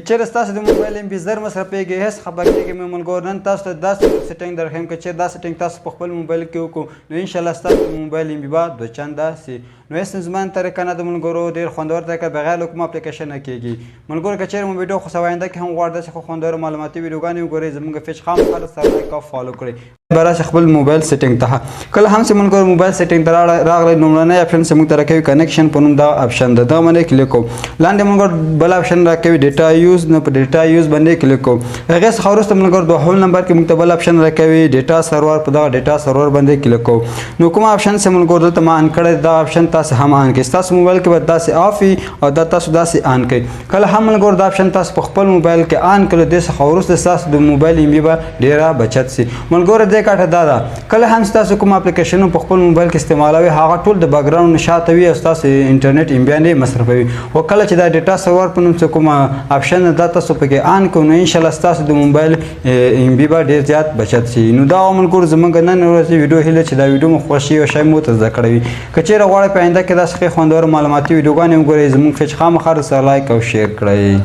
چېرې ستاسو د موبایل ام بي زر مصرفېږي هېڅ خبرېږي مې ملګرو نن تاسو ته داسې سیټنګ درښیم که چېرې دا سیټنګ تاسو په خپل موبایل کې وکړو نو انشاءالله ستاسو موبایل ام بي به دوه چنده سي نو هېڅ ستونزمن طریقه نه ده ملګرو ډېر خوندور طریقه بغیر له کوم اپلیکیشن نه کېږي ملګرو که چېرې مو ویډیو خو آینده کې هم غواړئ داسې خو خوندور معلوماتي ویډیوګانې وګورئ زموږ پیج خامخا سره لایک او فالو کړئ براشي خپل موبایل سیټنګ ته کله هم چې ملګرو موبایل سیټنګ ته راغلی لومړنی اپشن چې موږ ته راکوي کنیکشن په نوم دا اپشن ده دغه باندې کلیک کوو لاندې ملګرو بل اپشن راکوي ډیټا یوز نو په ډیټا یوز باندې کلیک کوو هغې څخه وروسته ملګرو دوهم نمبر کې موږ ته بل اپشن راکوي ډیټا سرور په دغه ډیټا سرور باندې کلیک کوو نو کوم اپشن چې ملګرو دلته ما آن کړی دا اپشن تاسو هم آن کړئ ستاسو موبایل کې به داسې آف وي او دا تاسو داسې آن کړئ کله هم ملګرو دا اپشن تاسو په خپل موبایل کې آن کړئ دې څخه وروسته ستاسو د موبایل ام بي به ډېره بچت سي ملګرو دې کاټه دا ده کله هم ستاسو کوم اپلیکیشن په خپل موبایل کې استعمالوي هغه ټول د بیکګراوند شاته وي او ستاسو انټرنیټ ام بي نه مصرفوي خو کله چې دا ډیټا سرور په نوم څه کومه اپشن دا تاسو پکې آن کړئ نو انشاءالله ستاسو د موبایل ام بي به ډېر زیات بچت سي نو دا ملګرو زموږ نن ورځې ویډیو هیله چې دا ویډیو مو خوښ شي او شاید مو ته زده کړی وي که چېرې غواړئ په آینده کې داسې ښې خوندور معلوماتي ویډیوګانې وګورئ زموږ پیج خامخا سره لایک او شیر کړئ